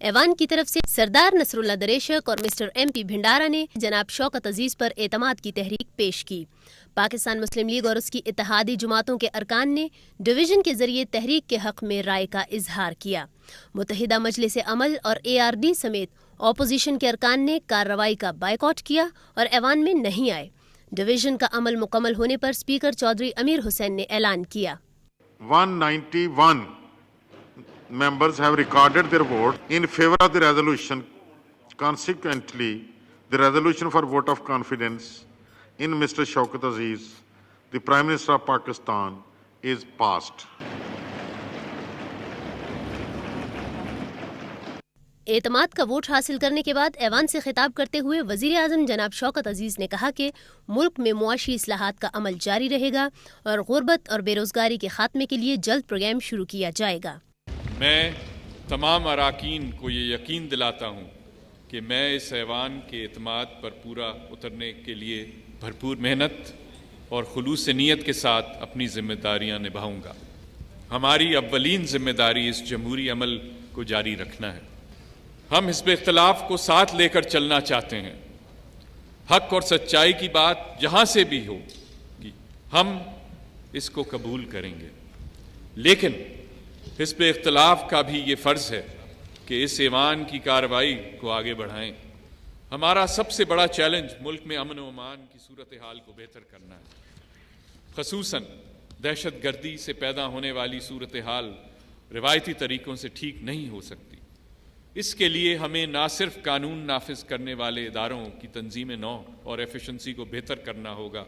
ایوان کی طرف سے سردار نصر اللہ دریشک اور مسٹر ایم پی بھنڈارا نے جناب شوکت عزیز پر اعتماد کی تحریک پیش کی۔ پاکستان مسلم لیگ اور اس کی اتحادی جماعتوں کے ارکان نے ڈویژن کے ذریعے تحریک کے حق میں رائے کا اظہار کیا۔ متحدہ مجلس عمل اور ARD سمیت اپوزیشن کے ارکان نے کارروائی کا بائیکاٹ کیا اور ایوان میں نہیں آئے۔ ڈویژن کا عمل مکمل ہونے پر اسپیکر چودھری امیر حسین نے اعلان کیا۔ 191 members have recorded their vote in favor of the resolution. Consequently, the resolution for vote of confidence in Mr. Shaukat Aziz, the Prime Minister of Pakistan, is passed. اعتماد کا ووٹ حاصل کرنے کے بعد ایوان سے خطاب کرتے ہوئے وزیر اعظم جناب شوکت عزیز نے کہا کہ ملک میں معاشی اصلاحات کا عمل جاری رہے گا اور غربت اور بے روزگاری کے خاتمے کے لیے جلد پروگرام شروع کیا جائے گا۔ میں تمام اراکین کو یہ یقین دلاتا ہوں کہ میں اس ایوان کے اعتماد پر پورا اترنے کے لیے بھرپور محنت اور خلوص نیت کے ساتھ اپنی ذمہ داریاں نبھاؤں گا۔ ہماری اولین ذمہ داری اس جمہوری عمل کو جاری رکھنا ہے۔ ہم حزب اختلاف کو ساتھ لے کر چلنا چاہتے ہیں۔ حق اور سچائی کی بات جہاں سے بھی ہوگی ہم اس کو قبول کریں گے، لیکن حزب اختلاف کا بھی یہ فرض ہے کہ اس ایوان کی کارروائی کو آگے بڑھائیں۔ ہمارا سب سے بڑا چیلنج ملک میں امن و امان کی صورتحال کو بہتر کرنا ہے۔ خصوصاً دہشت گردی سے پیدا ہونے والی صورتحال روایتی طریقوں سے ٹھیک نہیں ہو سکتی۔ اس کے لیے ہمیں نہ صرف قانون نافذ کرنے والے اداروں کی تنظیم نو اور ایفیشنسی کو بہتر کرنا ہوگا،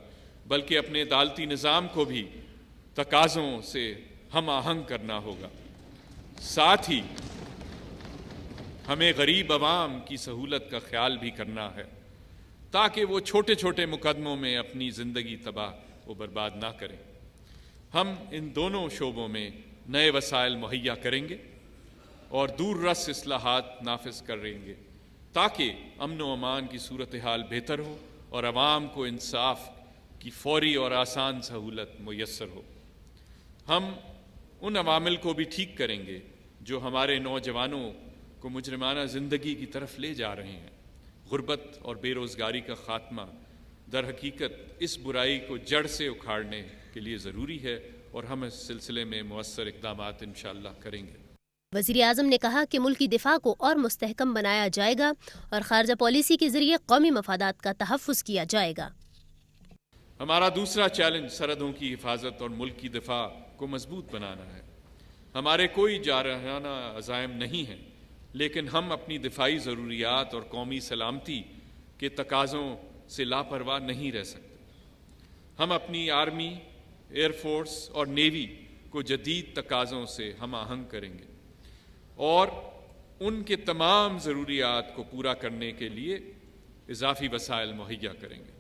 بلکہ اپنے عدالتی نظام کو بھی تقاضوں سے ہم آہنگ کرنا ہوگا۔ ساتھ ہی ہمیں غریب عوام کی سہولت کا خیال بھی کرنا ہے تاکہ وہ چھوٹے چھوٹے مقدموں میں اپنی زندگی تباہ و برباد نہ کریں۔ ہم ان دونوں شعبوں میں نئے وسائل مہیا کریں گے اور دور رس اصلاحات نافذ کریں گے تاکہ امن و امان کی صورتحال بہتر ہو اور عوام کو انصاف کی فوری اور آسان سہولت میسر ہو۔ ہم ان عوامل کو بھی ٹھیک کریں گے جو ہمارے نوجوانوں کو مجرمانہ زندگی کی طرف لے جا رہے ہیں۔ غربت اور بے روزگاری کا خاتمہ در حقیقت اس برائی کو جڑ سے اکھاڑنے کے لیے ضروری ہے اور ہم اس سلسلے میں مؤثر اقدامات انشاءاللہ کریں گے۔ وزیر اعظم نے کہا کہ ملکی دفاع کو اور مستحکم بنایا جائے گا اور خارجہ پالیسی کے ذریعے قومی مفادات کا تحفظ کیا جائے گا۔ ہمارا دوسرا چیلنج سرحدوں کی حفاظت اور ملک کی دفاع کو مضبوط بنانا ہے۔ ہمارے کوئی جارحانہ عزائم نہیں ہیں، لیکن ہم اپنی دفاعی ضروریات اور قومی سلامتی کے تقاضوں سے لاپرواہ نہیں رہ سکتے۔ ہم اپنی آرمی، ایئر فورس اور نیوی کو جدید تقاضوں سے ہم آہنگ کریں گے اور ان کے تمام ضروریات کو پورا کرنے کے لیے اضافی وسائل مہیا کریں گے۔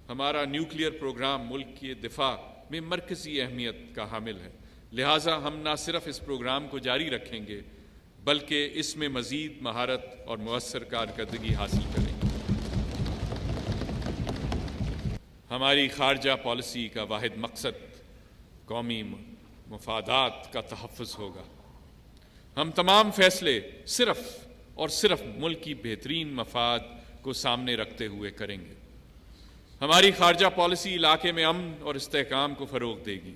ہمارا نیوکلیئر پروگرام ملک کی دفاع میں مرکزی اہمیت کا حامل ہے، لہٰذا ہم نہ صرف اس پروگرام کو جاری رکھیں گے بلکہ اس میں مزید مہارت اور مؤثر کارکردگی حاصل کریں گے۔ ہماری خارجہ پالیسی کا واحد مقصد قومی مفادات کا تحفظ ہوگا۔ ہم تمام فیصلے صرف اور صرف ملک کی بہترین مفاد کو سامنے رکھتے ہوئے کریں گے۔ ہماری خارجہ پالیسی علاقے میں امن اور استحکام کو فروغ دے گی۔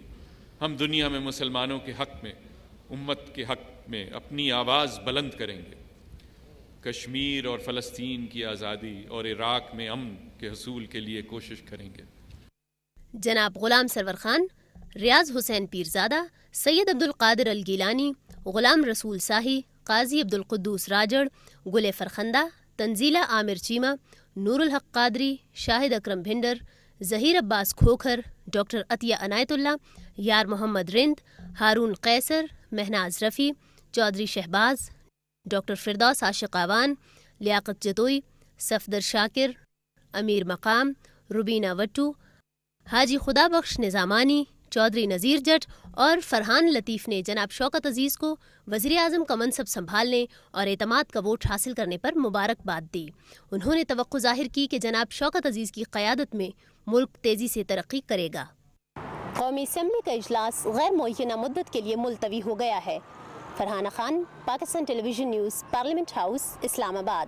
ہم دنیا میں مسلمانوں کے حق میں، امت کے حق میں اپنی آواز بلند کریں گے۔ کشمیر اور فلسطین کی آزادی اور عراق میں امن کے حصول کے لیے کوشش کریں گے۔ جناب غلام سرور خان، ریاض حسین پیرزادہ، سید عبدالقادر الگیلانی، غلام رسول ساہی، قاضی عبدالقدوس راجڑ، گل فرخندہ، تنزیلہ عامر چیمہ، نور الحق قادری، شاہد اکرم بھنڈر، ظہیر عباس کھوکھر، ڈاکٹر عطیہ عنایت اللہ، یار محمد رند، ہارون قیصر، مہناز رفیع، چودھری شہباز، ڈاکٹر فردوس عاشق آوان، لیاقت جتوئی، صفدر شاکر، امیر مقام، روبینہ وٹو، حاجی خدا بخش نظامانی، چودھری نذیر جٹ اور فرحان لطیف نے جناب شوکت عزیز کو وزیر اعظم کا منصب سنبھالنے اور اعتماد کا ووٹ حاصل کرنے پر مبارکباد دی۔ انہوں نے توقع ظاہر کی کہ جناب شوکت عزیز کی قیادت میں ملک تیزی سے ترقی کرے گا۔ قومی اسمبلی کا اجلاس غیر معینہ مدت کے لیے ملتوی ہو گیا ہے۔ فرحانہ خان، پاکستان ٹیلی ویژن نیوز، پارلیمنٹ ہاؤس، اسلام آباد۔